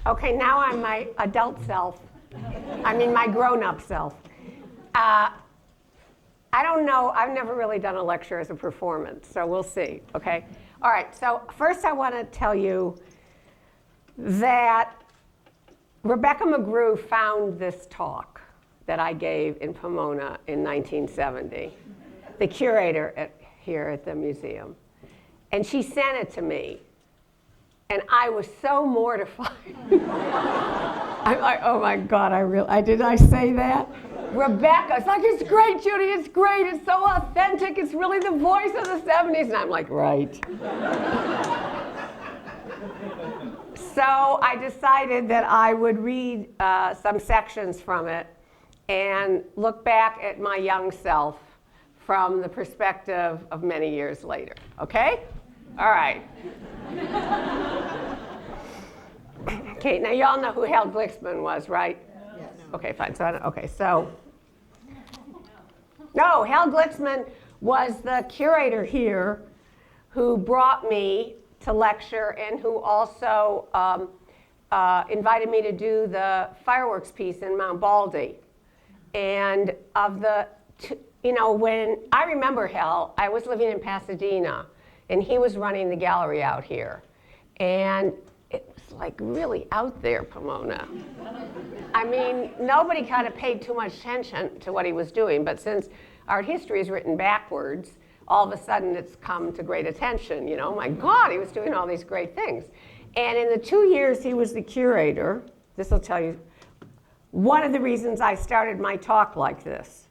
Okay, now I'm my adult self. I mean, my grown-up self. I don't know. I've never really done a lecture as a performance, so we'll see, okay? All right, so first I want to tell you that Rebecca McGrew found this talk that I gave in Pomona in 1970, the curator here at the museum. And she sent it to me. And I was so mortified. I'm like, oh my God, did I say that? Rebecca, it's like, it's great, Judy, it's great, it's so authentic, it's really the voice of the 70s. And I'm like, right. So I decided that I would read some sections from it and look back at my young self from the perspective of many years later, okay? All right. Okay, now y'all know who Hal Glicksman was, right? Yes. Okay, fine. So no, Hal Glicksman was the curator here who brought me to lecture and who also invited me to do the fireworks piece in Mount Baldy. And when I remember Hal, I was living in Pasadena, and he was running the gallery out here. And it was like really out there, Pomona. I mean, nobody kind of paid too much attention to what he was doing, but since art history is written backwards, all of a sudden it's come to great attention. You know, my God, he was doing all these great things. And in the 2 years he was the curator, this will tell you one of the reasons I started my talk like this.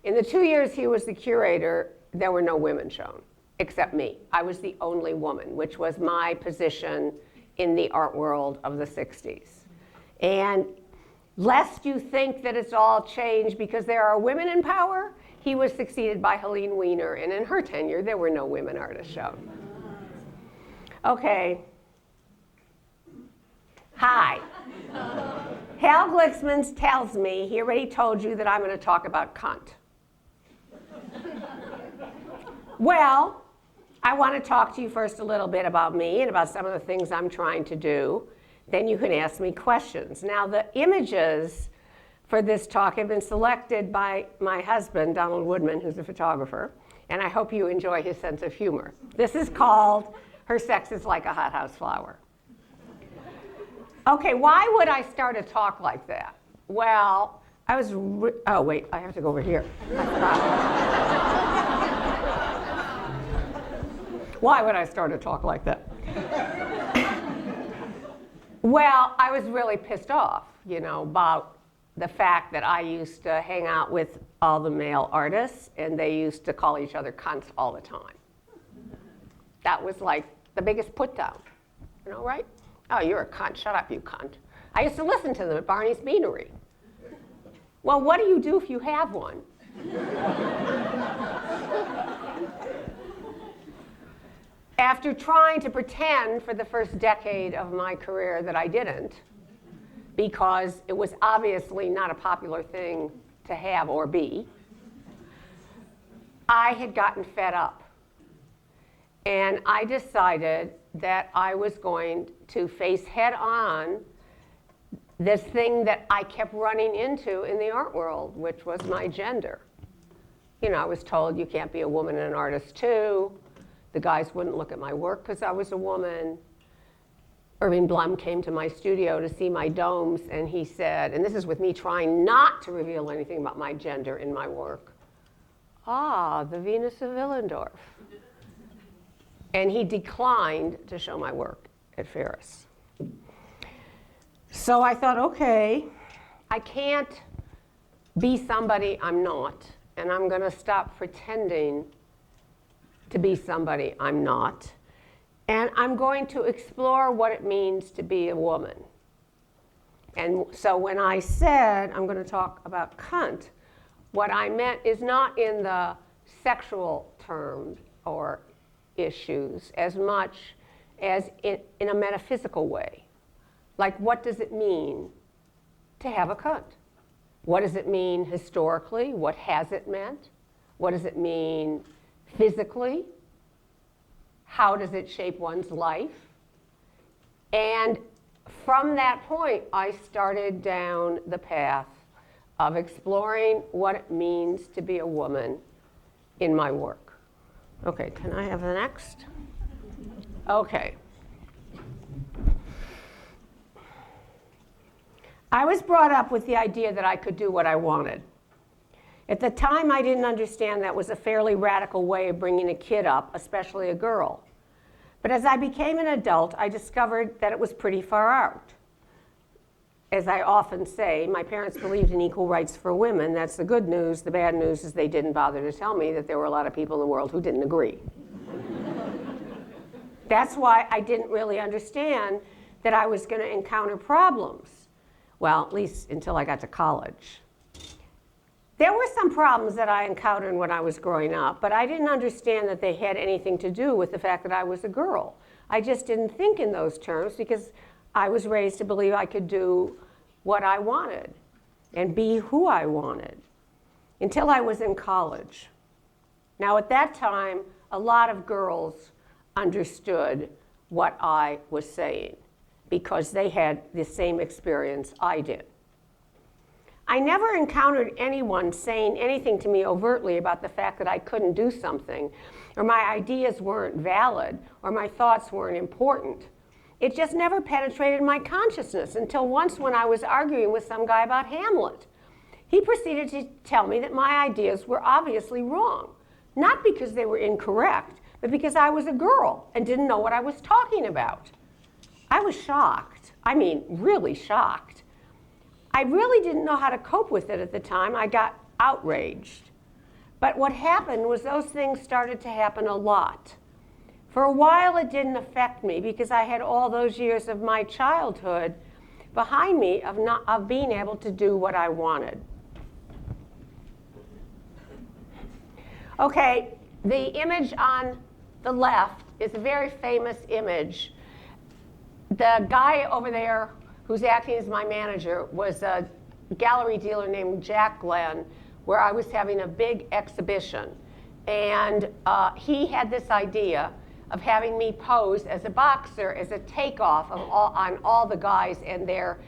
In the 2 years he was the curator, there were no women shown, except me. I was the only woman, which was my position in the art world of the 60s. And lest you think that it's all changed because there are women in power, he was succeeded by Helene Weiner, and in her tenure, there were no women artists shown. Okay. Hi. Hal Glicksman tells me he already told you that I'm going to talk about cunt. Well, I want to talk to you first a little bit about me and about some of the things I'm trying to do. Then you can ask me questions. Now, the images for this talk have been selected by my husband, Donald Woodman, who's a photographer, and I hope you enjoy his sense of humor. This is called Her Sex is Like a Hothouse Flower. Okay, why would I start a talk like that? Well, oh wait, I have to go over here. Why would I start a talk like that? Well, I was really pissed off, about the fact that I used to hang out with all the male artists and they used to call each other cunts all the time. That was like the biggest put down, right? Oh, you're a cunt, shut up, you cunt. I used to listen to them at Barney's Beanery. Well, what do you do if you have one? After trying to pretend for the first decade of my career that I didn't, because it was obviously not a popular thing to have or be, I had gotten fed up. And I decided that I was going to face head on this thing that I kept running into in the art world, which was my gender. I was told you can't be a woman and an artist too. The guys wouldn't look at my work because I was a woman. Irving Blum came to my studio to see my domes, and he said, and this is with me trying not to reveal anything about my gender in my work, the Venus of Willendorf. And he declined to show my work at Ferris. So I thought, okay, I can't be somebody I'm not, and I'm going to stop pretending to be somebody I'm not. And I'm going to explore what it means to be a woman. And so when I said I'm going to talk about cunt, what I meant is not in the sexual terms or issues as much as in a metaphysical way. Like, what does it mean to have a cunt? What does it mean historically? What has it meant? What does it mean physically? How does it shape one's life? And from that point, I started down the path of exploring what it means to be a woman in my work. Okay, can I have the next? Okay. I was brought up with the idea that I could do what I wanted. At the time, I didn't understand that was a fairly radical way of bringing a kid up, especially a girl. But as I became an adult, I discovered that it was pretty far out. As I often say, my parents believed in equal rights for women. That's the good news. The bad news is they didn't bother to tell me that there were a lot of people in the world who didn't agree. That's why I didn't really understand that I was going to encounter problems. Well, at least until I got to college. There were some problems that I encountered when I was growing up, but I didn't understand that they had anything to do with the fact that I was a girl. I just didn't think in those terms because I was raised to believe I could do what I wanted and be who I wanted until I was in college. Now, at that time, a lot of girls understood what I was saying because they had the same experience I did. I never encountered anyone saying anything to me overtly about the fact that I couldn't do something, or my ideas weren't valid, or my thoughts weren't important. It just never penetrated my consciousness until once when I was arguing with some guy about Hamlet. He proceeded to tell me that my ideas were obviously wrong, not because they were incorrect, but because I was a girl and didn't know what I was talking about. I was shocked. I mean, really shocked. I really didn't know how to cope with it at the time. I got outraged. But what happened was those things started to happen a lot. For a while, it didn't affect me because I had all those years of my childhood behind me of being able to do what I wanted. Okay, the image on the left is a very famous image. The guy over there who's acting as my manager was a gallery dealer named Jack Glenn, where I was having a big exhibition. And he had this idea of having me pose as a boxer as a takeoff of on all the guys and their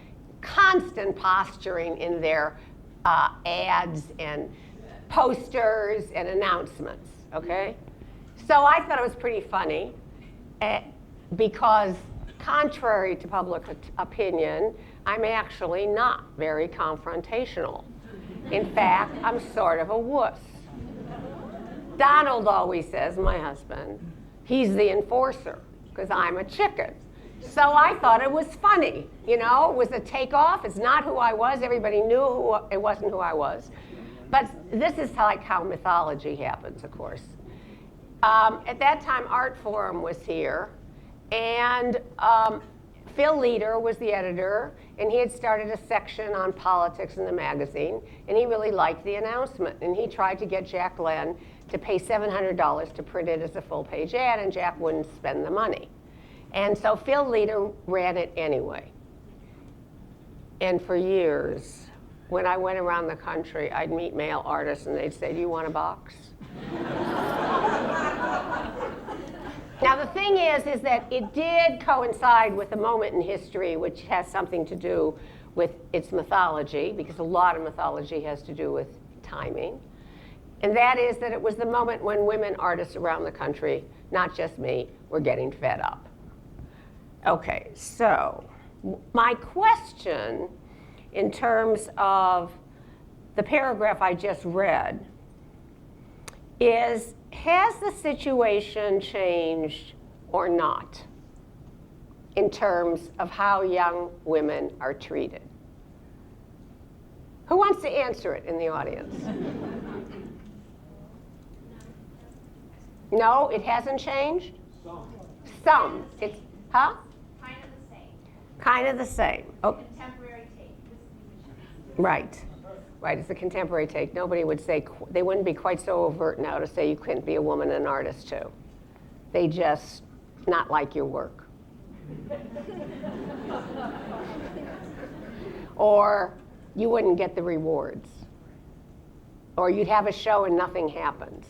constant posturing in their ads and posters and announcements, okay? So I thought it was pretty funny because contrary to public opinion, I'm actually not very confrontational. In fact, I'm sort of a wuss. Donald always says, my husband, he's the enforcer because I'm a chicken. So I thought it was funny. You know, it was a takeoff. It's not who I was. Everybody knew it wasn't who I was. But this is like how mythology happens, of course. At that time, Art Forum was here. And Phil Leader was the editor, and he had started a section on politics in the magazine, and he really liked the announcement. And he tried to get Jack Glenn to pay $700 to print it as a full-page ad, and Jack wouldn't spend the money. And so Phil Leader ran it anyway. And for years, when I went around the country, I'd meet male artists, and they'd say, do you want a box? Now, the thing is that it did coincide with a moment in history which has something to do with its mythology, because a lot of mythology has to do with timing. And that is that it was the moment when women artists around the country, not just me, were getting fed up. Okay, so my question in terms of the paragraph I just read is, has the situation changed or not in terms of how young women are treated? Who wants to answer it in the audience? No, it hasn't changed? Some. It's, huh? Kind of the same. Kind of the same. Oh. Contemporary take. Right. Right, it's a contemporary take. Nobody would say, they wouldn't be quite so overt now to say you couldn't be a woman and an artist too. They just not like your work. Or you wouldn't get the rewards. Or you'd have a show and nothing happens.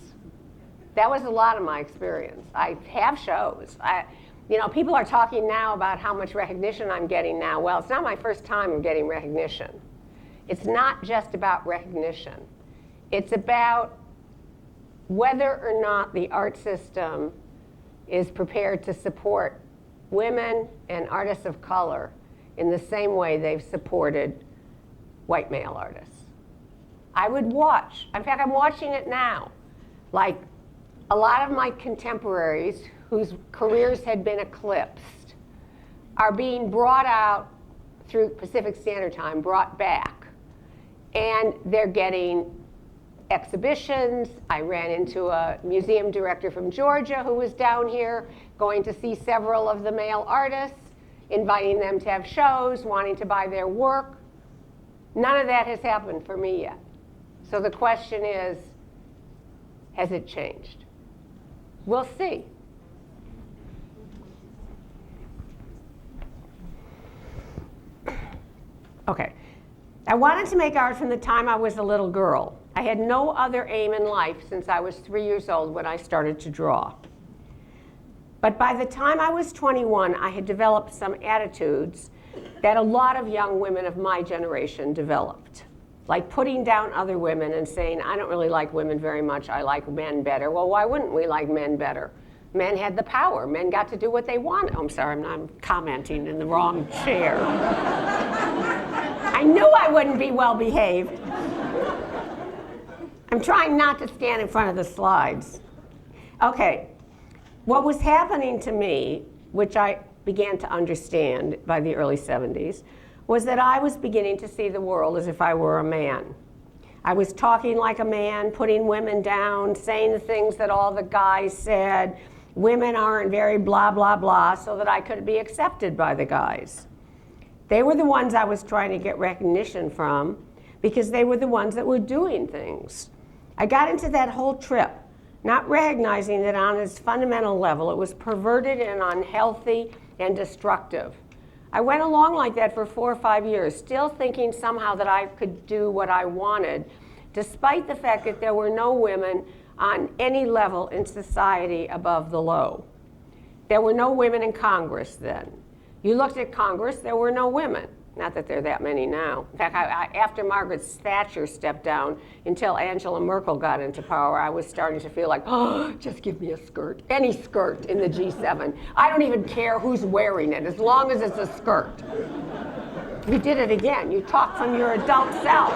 That was a lot of my experience. I have shows. You know, people are talking now about how much recognition I'm getting now. Well, it's not my first time I'm getting recognition. It's not just about recognition. It's about whether or not the art system is prepared to support women and artists of color in the same way they've supported white male artists. I would watch, in fact, I'm watching it now. Like, a lot of my contemporaries whose careers had been eclipsed are being brought out through Pacific Standard Time, brought back. And they're getting exhibitions. I ran into a museum director from Georgia who was down here going to see several of the male artists, inviting them to have shows, wanting to buy their work. None of that has happened for me yet. So the question is, has it changed? We'll see. Okay. I wanted to make art from the time I was a little girl. I had no other aim in life since I was 3 years old when I started to draw. But by the time I was 21, I had developed some attitudes that a lot of young women of my generation developed. Like putting down other women and saying, I don't really like women very much, I like men better. Well, why wouldn't we like men better? Men had the power. Men got to do what they wanted. Oh, I'm sorry, I'm commenting in the wrong chair. I knew I wouldn't be well behaved. I'm trying not to stand in front of the slides. Okay, what was happening to me, which I began to understand by the early 70s, was that I was beginning to see the world as if I were a man. I was talking like a man, putting women down, saying the things that all the guys said. Women aren't very blah, blah, blah, so that I could be accepted by the guys. They were the ones I was trying to get recognition from because they were the ones that were doing things. I got into that whole trip, not recognizing that on its fundamental level it was perverted and unhealthy and destructive. I went along like that for 4 or 5 years, still thinking somehow that I could do what I wanted, despite the fact that there were no women on any level in society above the low. There were no women in Congress then. You looked at Congress, there were no women. Not that there are that many now. In fact, after Margaret Thatcher stepped down, until Angela Merkel got into power, I was starting to feel like, oh, just give me a skirt, any skirt in the G7. I don't even care who's wearing it, as long as it's a skirt. You did it again. You talked from your adult self.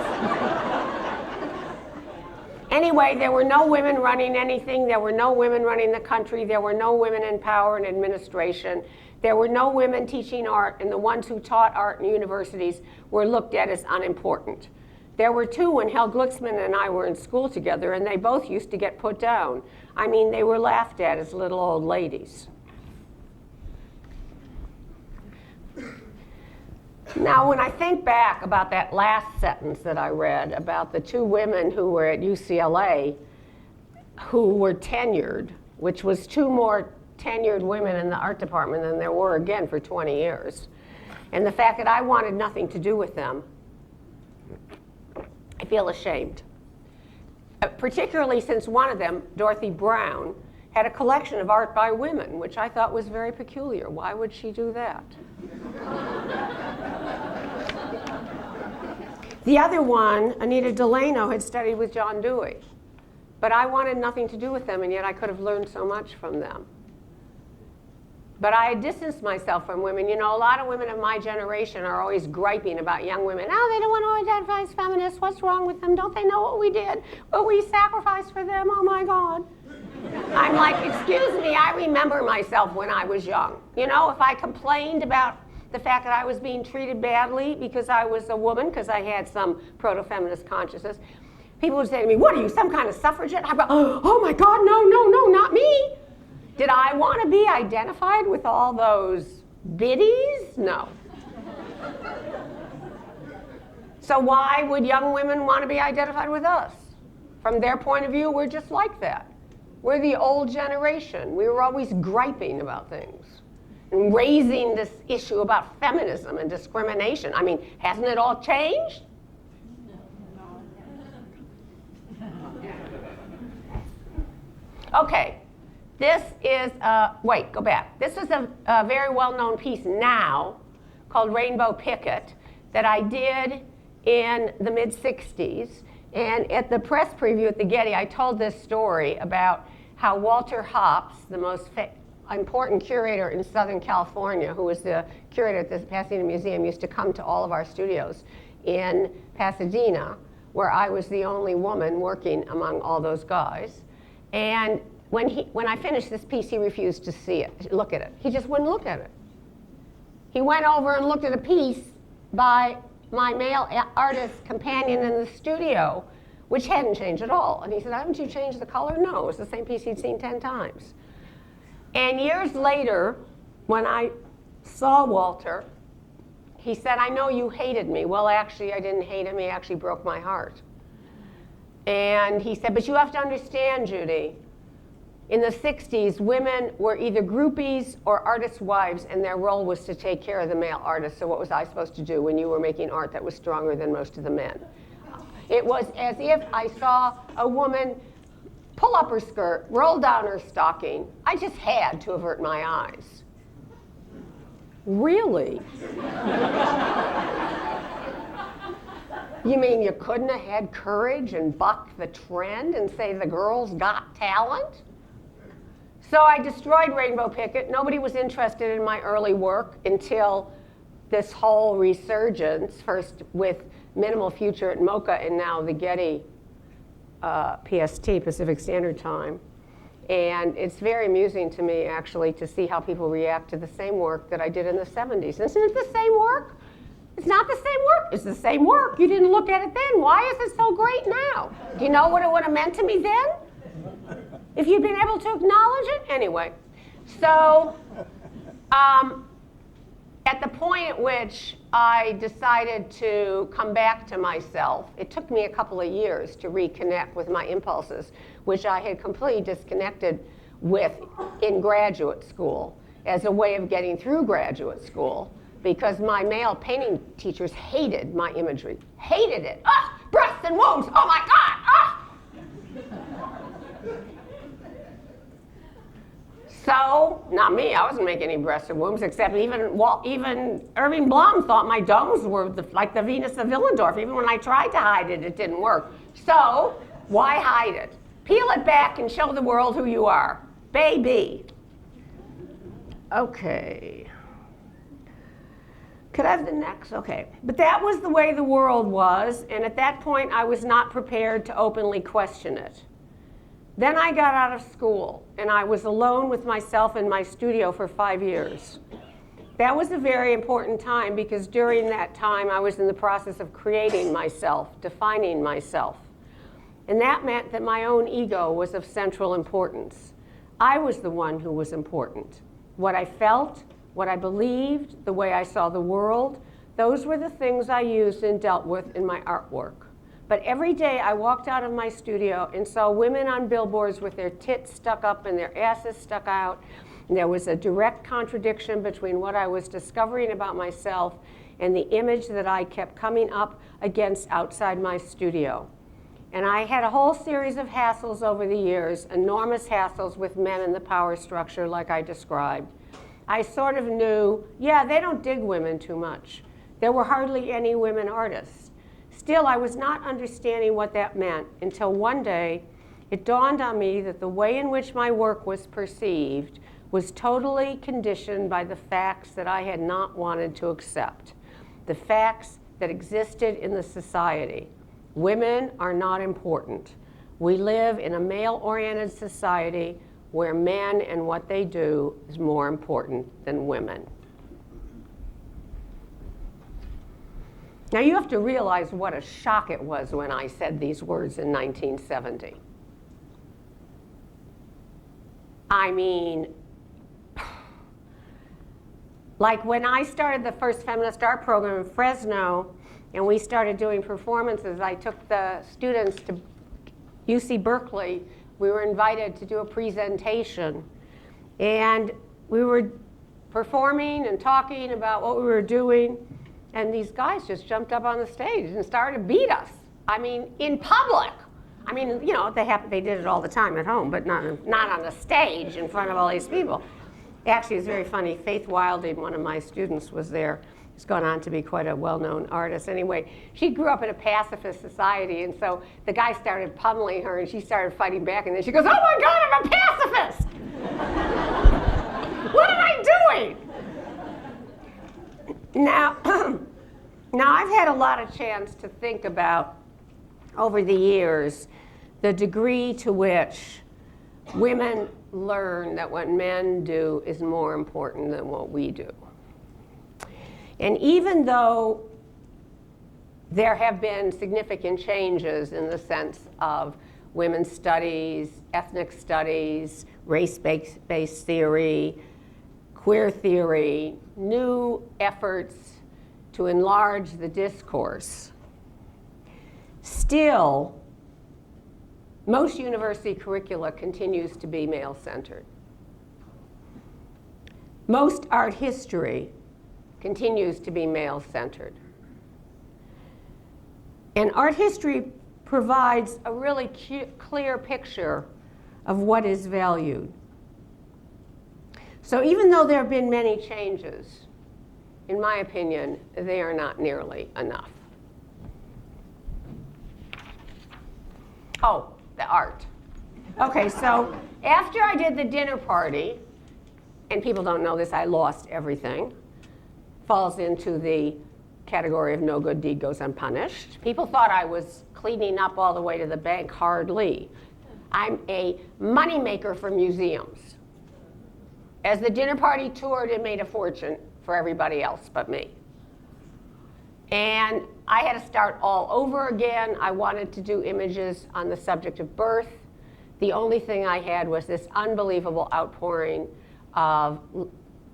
Anyway, there were no women running anything. There were no women running the country. There were no women in power and administration. There were no women teaching art, and the ones who taught art in universities were looked at as unimportant. There were 2 when Hal Glicksman and I were in school together, and they both used to get put down. I mean, they were laughed at as little old ladies. Now, when I think back about that last sentence that I read about the 2 women who were at UCLA who were tenured, which was 2 more tenured women in the art department than there were again for 20 years. And the fact that I wanted nothing to do with them, I feel ashamed. Particularly since one of them, Dorothy Brown, had a collection of art by women, which I thought was very peculiar. Why would she do that? The other one, Anita Delano, had studied with John Dewey. But I wanted nothing to do with them, and yet I could have learned so much from them. But I distanced myself from women. You know, a lot of women of my generation are always griping about young women. Oh, they don't want to identify as feminists. What's wrong with them? Don't they know what we did? What we sacrificed for them? Oh, my God. I'm like, excuse me, I remember myself when I was young. You know, if I complained about the fact that I was being treated badly because I was a woman, because I had some proto-feminist consciousness, people would say to me, what are you, some kind of suffragette? I'd go, oh my God, no, no, no, not me. Did I want to be identified with all those biddies? No. So why would young women want to be identified with us? From their point of view, we're just like that. We're the old generation. We were always griping about things and raising this issue about feminism and discrimination. I mean, hasn't it all changed? Okay. This is, wait, go back. This is a very well-known piece now called Rainbow Picket that I did in the mid-60s. And at the press preview at the Getty, I told this story about how Walter Hopps, the most important curator in Southern California, who was the curator at the Pasadena Museum, used to come to all of our studios in Pasadena, where I was the only woman working among all those guys. And when I finished this piece, he refused to see it, look at it. He just wouldn't look at it. He went over and looked at a piece by my male artist companion in the studio, which hadn't changed at all. And he said, haven't you changed the color? No, it was the same piece he'd seen 10 times. And years later, when I saw Walter, he said, I know you hated me. Well, actually, I didn't hate him. He actually broke my heart. And he said, but you have to understand, Judy, in the 60s, women were either groupies or artists' wives, and their role was to take care of the male artists. So what was I supposed to do when you were making art that was stronger than most of the men? It was as if I saw a woman pull up her skirt, roll down her stocking. I just had to avert my eyes. Really? You mean you couldn't have had courage and bucked the trend and say the girl's got talent? So I destroyed Rainbow Picket. Nobody was interested in my early work until this whole resurgence, first with Minimal Future at MoCA and now the Getty PST, Pacific Standard Time. And it's very amusing to me, actually, to see how people react to the same work that I did in the 70s. Isn't it the same work? It's not the same work. It's the same work. You didn't look at it then. Why is it so great now? Do you know what it would have meant to me then? If you'd been able to acknowledge it? Anyway, so at the point at which I decided to come back to myself, it took me a couple of years to reconnect with my impulses, which I had completely disconnected with in graduate school as a way of getting through graduate school, because my male painting teachers hated my imagery, hated it. Ah, breasts and wombs, oh my God, ah! So, not me, I wasn't making any breasts or wombs, except even Irving Blum thought my domes were like the Venus of Willendorf. Even when I tried to hide it, it didn't work. So, why hide it? Peel it back and show the world who you are. Baby. Okay. Could I have the next? Okay. But that was the way the world was, and at that point I was not prepared to openly question it. Then I got out of school, and I was alone with myself in my studio for 5 years. That was a very important time, because during that time I was in the process of creating myself, defining myself. And that meant that my own ego was of central importance. I was the one who was important. What I felt, what I believed, the way I saw the world, those were the things I used and dealt with in my artwork. But every day I walked out of my studio and saw women on billboards with their tits stuck up and their asses stuck out. And there was a direct contradiction between what I was discovering about myself and the image that I kept coming up against outside my studio. And I had a whole series of hassles over the years, enormous hassles with men in the power structure like I described. I sort of knew, yeah, they don't dig women too much. There were hardly any women artists. Still, I was not understanding what that meant until one day it dawned on me that the way in which my work was perceived was totally conditioned by the facts that I had not wanted to accept, the facts that existed in the society. Women are not important. We live in a male-oriented society where men and what they do is more important than women. Now you have to realize what a shock it was when I said these words in 1970. I mean, like when I started the first feminist art program in Fresno and we started doing performances, I took the students to UC Berkeley. We were invited to do a presentation, and we were performing and talking about what we were doing, and these guys just jumped up on the stage and started to beat us. I mean, in public. I mean, you know, they did it all the time at home, but not on a stage in front of all these people. Actually, it's very funny. Faith Wilding, one of my students, was there. She's gone on to be quite a well-known artist. Anyway, she grew up in a pacifist society, and so the guy started pummeling her, and she started fighting back, and then she goes, "Oh my God, I'm a pacifist! What am I doing?" Now, I've had a lot of chance to think about, over the years, the degree to which women learn that what men do is more important than what we do. And even though there have been significant changes in the sense of women's studies, ethnic studies, race-based theory, queer theory, new efforts to enlarge the discourse, still, most university curricula continues to be male-centered. Most art history continues to be male-centered. And art history provides a really clear picture of what is valued. So even though there have been many changes, in my opinion, they are not nearly enough. Oh, the art. Okay, so after I did the dinner party, and people don't know this, I lost everything. Falls into the category of no good deed goes unpunished. People thought I was cleaning up all the way to the bank. Hardly. I'm a moneymaker for museums. As the dinner party toured, it made a fortune for everybody else but me. And I had to start all over again. I wanted to do images on the subject of birth. The only thing I had was this unbelievable outpouring of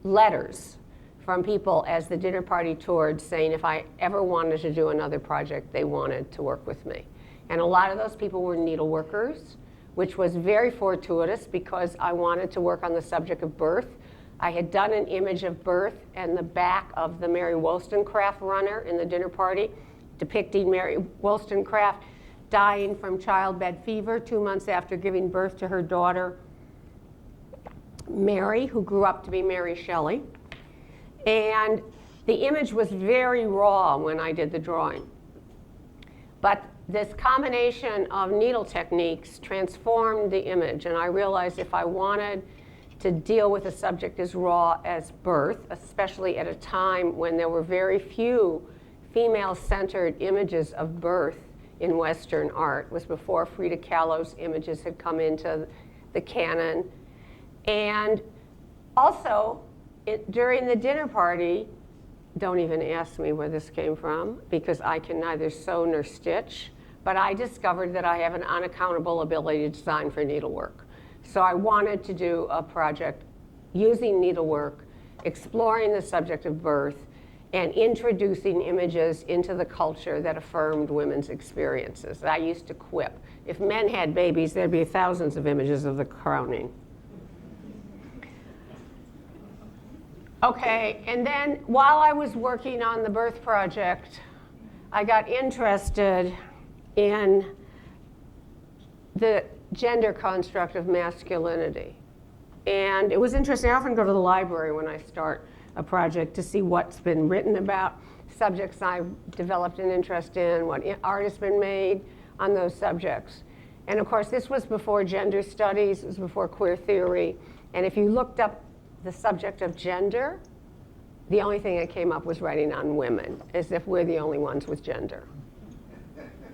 letters from people as the dinner party toured, saying if I ever wanted to do another project, they wanted to work with me. And a lot of those people were needle workers, which was very fortuitous because I wanted to work on the subject of birth. I had done an image of birth and the back of the Mary Wollstonecraft runner in the dinner party, depicting Mary Wollstonecraft dying from childbed fever 2 months after giving birth to her daughter, Mary, who grew up to be Mary Shelley. And the image was very raw when I did the drawing. But this combination of needle techniques transformed the image, and I realized if I wanted to deal with a subject as raw as birth, especially at a time when there were very few female-centered images of birth in Western art, was before Frida Kahlo's images had come into the canon. And also, during the dinner party, don't even ask me where this came from, because I can neither sew nor stitch, but I discovered that I have an unaccountable ability to design for needlework. So I wanted to do a project using needlework, exploring the subject of birth, and introducing images into the culture that affirmed women's experiences. I used to quip, if men had babies, there'd be thousands of images of the crowning. Okay, and then while I was working on the birth project, I got interested in the gender construct of masculinity. And it was interesting. I often go to the library when I start a project to see what's been written about subjects I've developed an interest in, what art has been made on those subjects. And of course, this was before gender studies, it was before queer theory. And if you looked up the subject of gender, the only thing that came up was writing on women, as if we're the only ones with gender.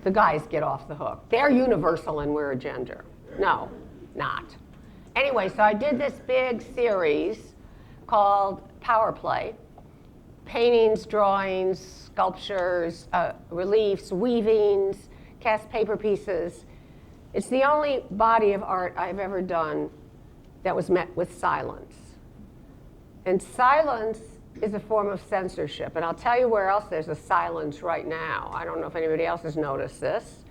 The guys get off the hook. They're universal and we're a gender. No, not. Anyway, so I did this big series called Power Play. Paintings, drawings, sculptures, reliefs, weavings, cast paper pieces. It's the only body of art I've ever done that was met with silence. And silence is a form of censorship. And I'll tell you where else there's a silence right now. I don't know if anybody else has noticed this.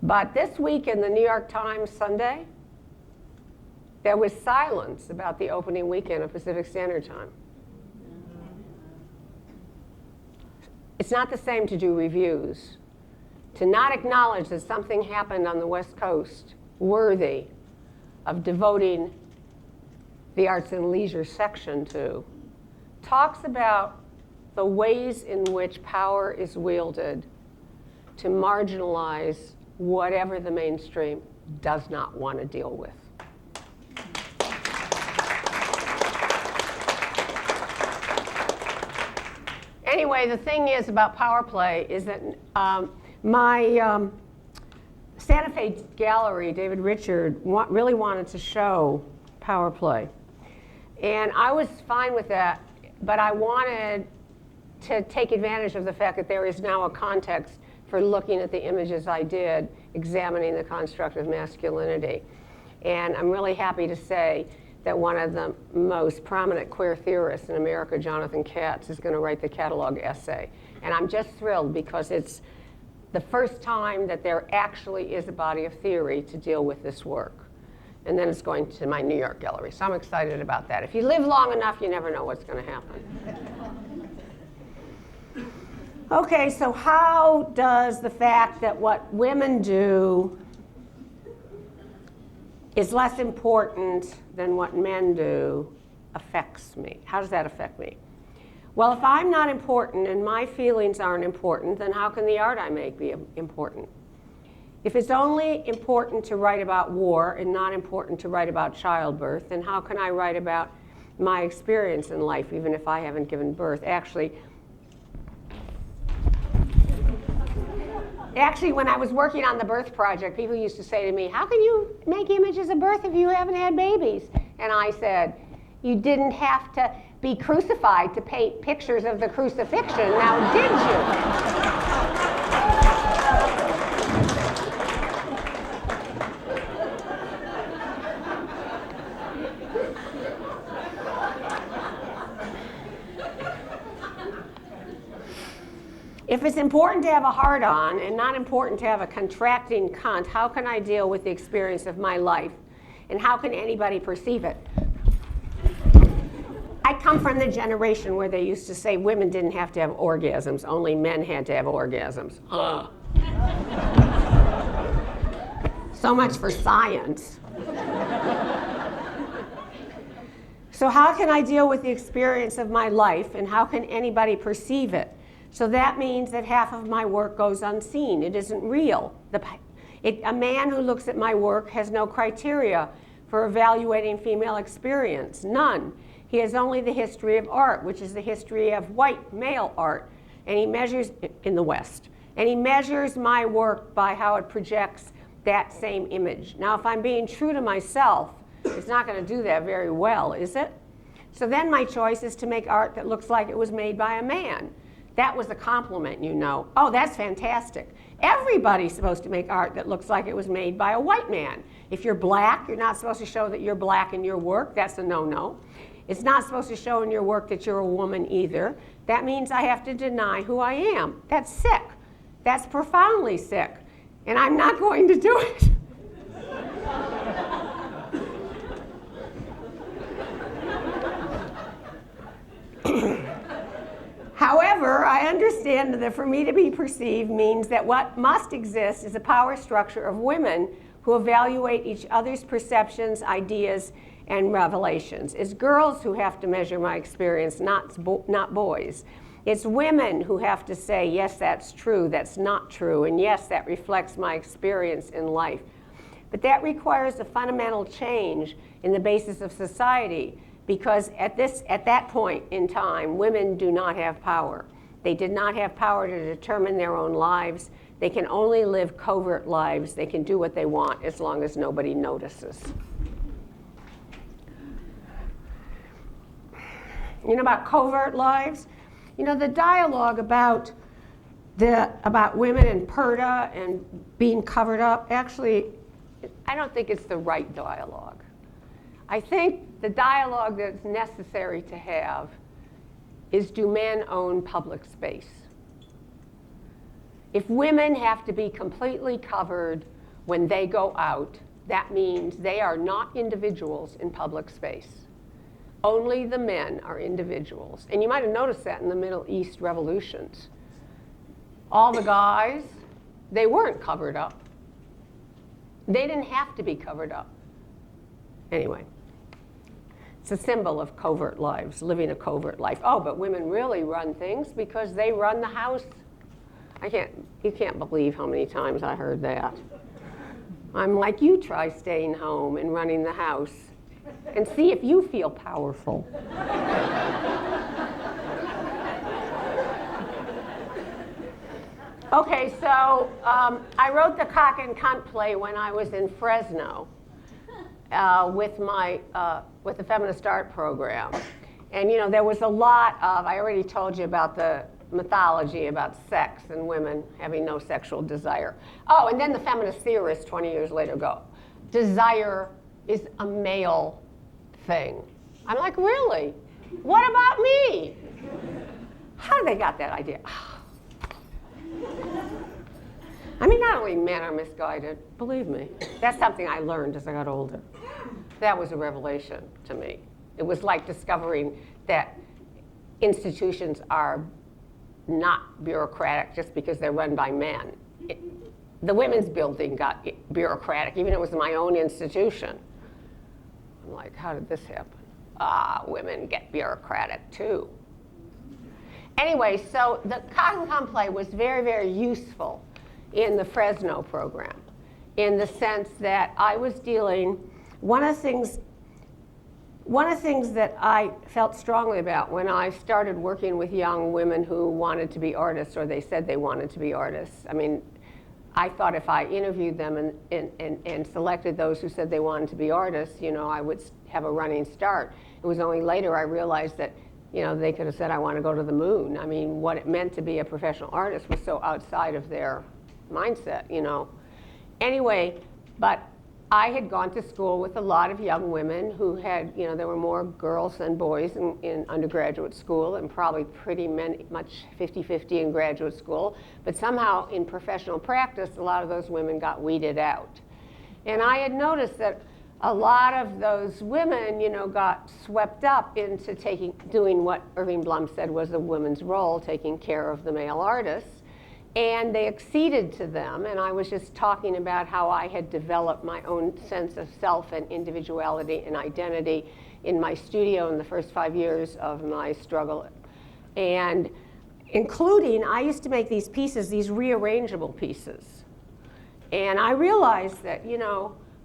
But this week in the New York Times Sunday, there was silence about the opening weekend of Pacific Standard Time. It's not the same to do reviews, to not acknowledge that something happened on the West Coast worthy of devoting the arts and leisure section to, talks about the ways in which power is wielded to marginalize whatever the mainstream does not want to deal with. Anyway, the thing is about power play is that my Santa Fe gallery, David Richard, really wanted to show power play. And I was fine with that, but I wanted to take advantage of the fact that there is now a context for looking at the images I did, examining the construct of masculinity. And I'm really happy to say that one of the most prominent queer theorists in America, Jonathan Katz, is going to write the catalog essay. And I'm just thrilled because it's the first time that there actually is a body of theory to deal with this work. And then it's going to my New York gallery. So I'm excited about that. If you live long enough, you never know what's going to happen. Okay, so how does the fact that what women do is less important than what men do affects me? How does that affect me? Well, if I'm not important and my feelings aren't important, then how can the art I make be important? If it's only important to write about war and not important to write about childbirth, then how can I write about my experience in life, even if I haven't given birth? Actually, when I was working on the birth project, people used to say to me, how can you make images of birth if you haven't had babies? And I said, you didn't have to be crucified to paint pictures of the crucifixion, now did you? If it's important to have a heart-on and not important to have a contracting cunt, how can I deal with the experience of my life? And how can anybody perceive it? I come from the generation where they used to say women didn't have to have orgasms, only men had to have orgasms. Ugh. So much for science. So how can I deal with the experience of my life, and how can anybody perceive it? So that means that half of my work goes unseen. It isn't real. A man who looks at my work has no criteria for evaluating female experience, none. He has only the history of art, which is the history of white male art, and he measures in the West. And he measures my work by how it projects that same image. Now, if I'm being true to myself, it's not going to do that very well, is it? So then my choice is to make art that looks like it was made by a man. That was a compliment, you know. Oh, that's fantastic. Everybody's supposed to make art that looks like it was made by a white man. If you're black, you're not supposed to show that you're black in your work. That's a no-no. It's not supposed to show in your work that you're a woman either. That means I have to deny who I am. That's sick. That's profoundly sick. And I'm not going to do it. However, I understand that for me to be perceived means that what must exist is a power structure of women who evaluate each other's perceptions, ideas, and revelations. It's girls who have to measure my experience, not boys. It's women who have to say, yes, that's true, that's not true, and yes, that reflects my experience in life. But that requires a fundamental change in the basis of society, because at that point in time, women do not have power. They did not have power to determine their own lives. They can only live covert lives. They can do what they want as long as nobody notices. You know about covert lives? You know, the dialogue about women and PERDA and being covered up, actually, I don't think it's the right dialogue. I think the dialogue that's necessary to have is, do men own public space? If women have to be completely covered when they go out, that means they are not individuals in public space. Only the men are individuals. And you might have noticed that in the Middle East revolutions. All the guys They weren't covered up. They didn't have to be covered up. Anyway, it's a symbol of covert lives, living a covert life. Oh, but women really run things because they run the house. You can't believe how many times I heard that. I'm like, you try staying home and running the house and see if you feel powerful. Okay, so I wrote the Cock and Cunt play when I was in Fresno with the Feminist art program. And there was a lot of, I already told you about the mythology about sex and women having no sexual desire. Oh, and then the feminist theorists 20 years later go, desire is a male thing. I'm like, really? What about me? How did they got that idea? I mean, not only men are misguided, believe me. That's something I learned as I got older. That was a revelation to me. It was like discovering that institutions are not bureaucratic just because they're run by men. The women's building got bureaucratic, even if it was my own institution. I'm like, how did this happen? Women get bureaucratic too. Anyway, so the Cock and Cunt play was very, very useful in the Fresno program in the sense that I was dealing, one of the things that I felt strongly about when I started working with young women who wanted to be artists, or they said they wanted to be artists. I mean, I thought if I interviewed them and selected those who said they wanted to be artists, I would have a running start. It was only later I realized that, they could have said, I want to go to the moon. I mean, what it meant to be a professional artist was so outside of their mindset, Anyway, but I had gone to school with a lot of young women who had, there were more girls than boys in undergraduate school, and probably pretty much 50-50 in graduate school. But somehow in professional practice, a lot of those women got weeded out. And I had noticed that a lot of those women, got swept up into doing what Irving Blum said was a woman's role, taking care of the male artists. And they acceded to them, and I was just talking about how I had developed my own sense of self and individuality and identity in my studio in the first 5 years of my struggle. And including, I used to make these pieces, these rearrangeable pieces. And I realized that,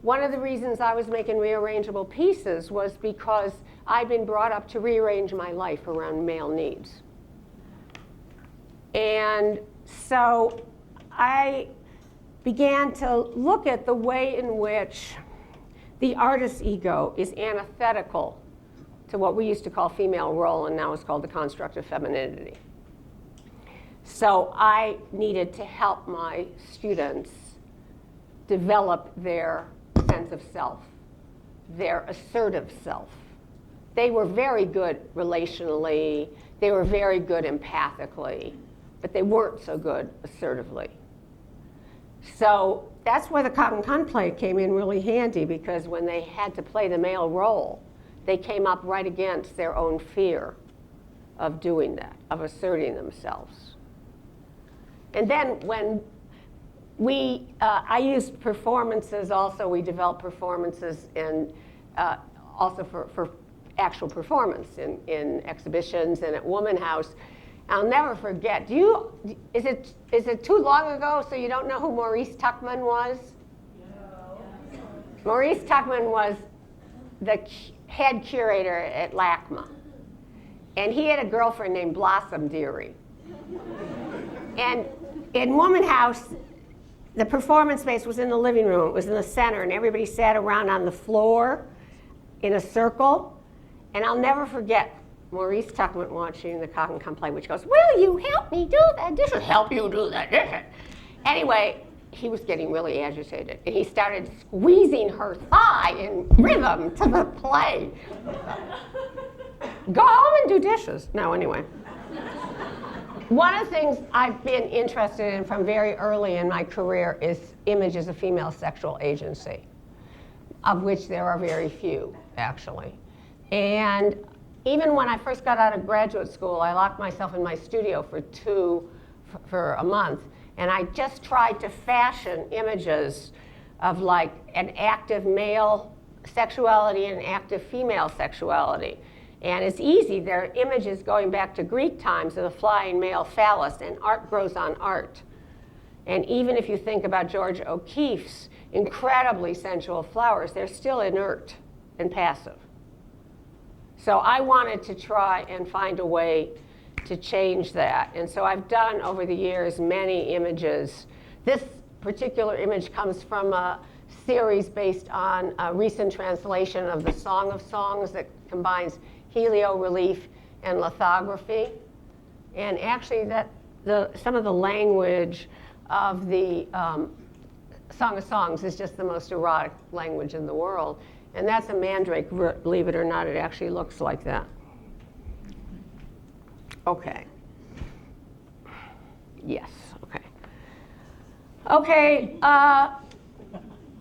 one of the reasons I was making rearrangeable pieces was because I'd been brought up to rearrange my life around male needs. And so I began to look at the way in which the artist's ego is antithetical to what we used to call female role, and now it's called the construct of femininity. So I needed to help my students develop their sense of self, their assertive self. They were very good relationally, they were very good empathically, but they weren't so good assertively. So that's where the Cock and Cunt play came in really handy, because when they had to play the male role, they came up right against their own fear of doing that, of asserting themselves. And then when I used performances also, we developed performances and also for actual performance in exhibitions and at Woman House. I'll never forget. Is it too long ago so you don't know who Maurice Tuckman was? No. Maurice Tuckman was the head curator at LACMA. And he had a girlfriend named Blossom Dearie. And in Woman House, the performance space was in the living room. It was in the center, and everybody sat around on the floor in a circle. And I'll never forget Maurice Tuckman watching the Cock and Cunt play, which goes, will you help me do that dishes? Help you do that dishes. Anyway, he was getting really agitated, and he started squeezing her thigh in rhythm to the play. Go home and do dishes. No, anyway. One of the things I've been interested in from very early in my career is images of female sexual agency, of which there are very few, actually. And even when I first got out of graduate school, I locked myself in my studio for 2 for a month, and I just tried to fashion images of like an active male sexuality and an active female sexuality. And it's easy. There are images going back to Greek times of the flying male phallus, and art grows on art. And even if you think about George O'Keeffe's incredibly sensual flowers, they're still inert and passive. So I wanted to try and find a way to change that. And so I've done over the years many images. This particular image comes from a series based on a recent translation of the Song of Songs that combines heliorelief and lithography. And actually some of the language of the Song of Songs is just the most erotic language in the world. And that's a mandrake, believe it or not, it actually looks like that. Okay. Yes, okay. Okay,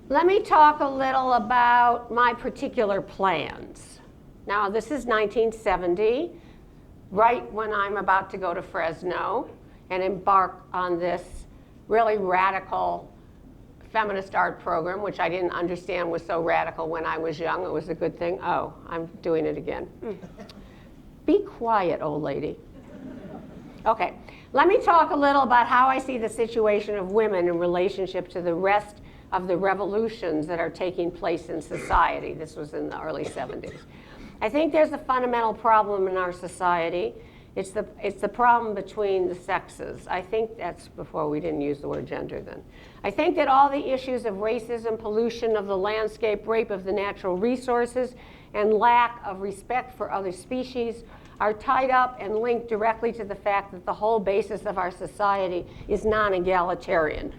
let me talk a little about my particular plans. Now, this is 1970, right when I'm about to go to Fresno and embark on this really radical feminist art program, which I didn't understand was so radical when I was young. It was a good thing. Oh, I'm doing it again. Be quiet, old lady. Okay, let me talk a little about how I see the situation of women in relationship to the rest of the revolutions that are taking place in society. This was in the early 70s. I think there's a fundamental problem in our society. It's the problem between the sexes. I think that's before we didn't use the word gender then. I think that all the issues of racism, pollution of the landscape, rape of the natural resources, and lack of respect for other species are tied up and linked directly to the fact that the whole basis of our society is non-egalitarian.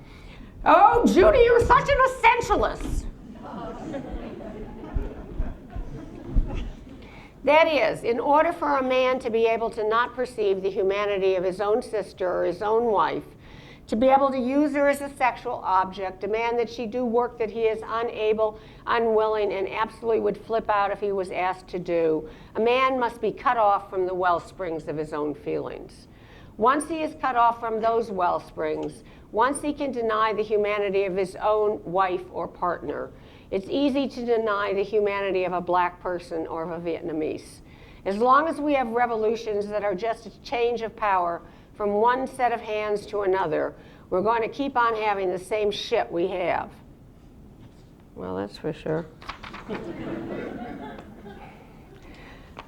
Oh, Judy, you're such an essentialist. That is, in order for a man to be able to not perceive the humanity of his own sister or his own wife, to be able to use her as a sexual object, demand that she do work that he is unable, unwilling, and absolutely would flip out if he was asked to do, a man must be cut off from the well springs of his own feelings. Once he is cut off from those well springs, once he can deny the humanity of his own wife or partner, it's easy to deny the humanity of a black person or of a Vietnamese. As long as we have revolutions that are just a change of power from one set of hands to another, we're going to keep on having the same shit we have. Well, that's for sure.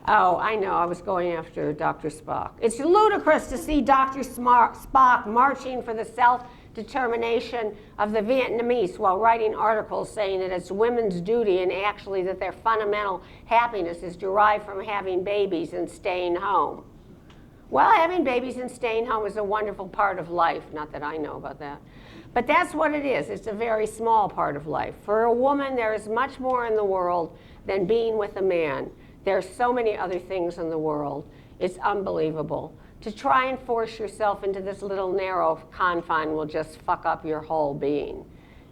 Oh, I know, I was going after Dr. Spock. It's ludicrous to see Dr. Spock marching for the self-determination of the Vietnamese while writing articles saying that it's women's duty and actually that their fundamental happiness is derived from having babies and staying home. Well, having babies and staying home is a wonderful part of life. Not that I know about that. But that's what it is. It's a very small part of life. For a woman, there is much more in the world than being with a man. There are so many other things in the world. It's unbelievable. To try and force yourself into this little narrow confine will just fuck up your whole being.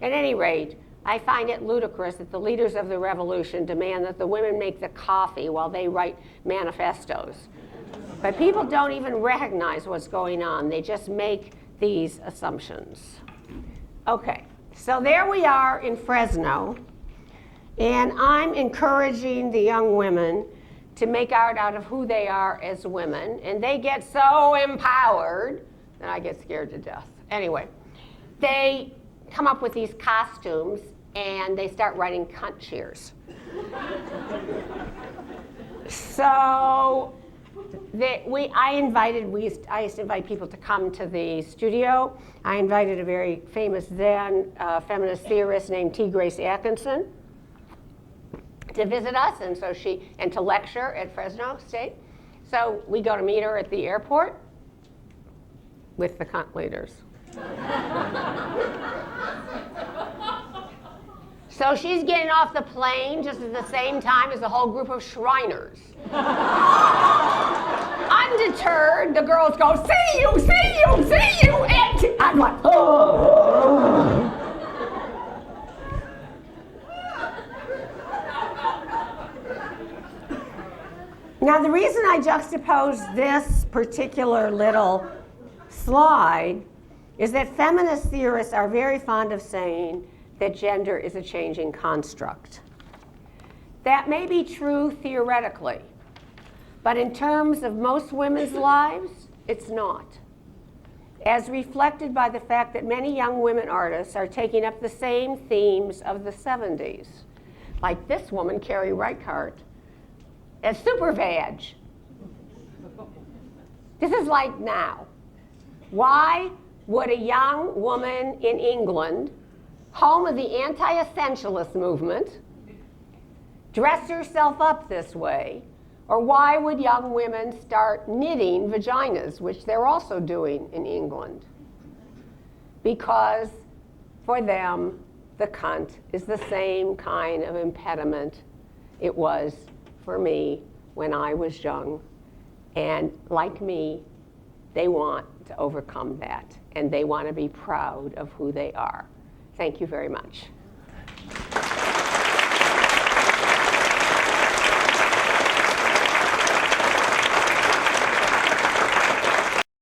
At any rate, I find it ludicrous that the leaders of the revolution demand that the women make the coffee while they write manifestos. But people don't even recognize what's going on. They just make these assumptions. Okay, so there we are in Fresno, and I'm encouraging the young women to make art out of who they are as women, and they get so empowered that I get scared to death. Anyway, they come up with these costumes, and they start writing cunt cheers. So I used to invite people to come to the studio. I invited a very famous then feminist theorist named T. Grace Atkinson to visit us, and to lecture at Fresno State. So we go to meet her at the airport with the cunt leaders. So she's getting off the plane just at the same time as a whole group of Shriners. Undeterred, the girls go, see you, see you, see you, and I'm like, oh. Now the reason I juxtapose this particular little slide is that feminist theorists are very fond of saying that gender is a changing construct. That may be true theoretically, but in terms of most women's lives, it's not. As reflected by the fact that many young women artists are taking up the same themes of the 70s. Like this woman, Carrie Reichardt, as super vag. This is like now. Why would a young woman in England, home of the anti-essentialist movement, dress herself up this way? Or why would young women start knitting vaginas, which they're also doing in England? Because for them, the cunt is the same kind of impediment it was for me when I was young. And like me, they want to overcome that, and they want to be proud of who they are. Thank you very much.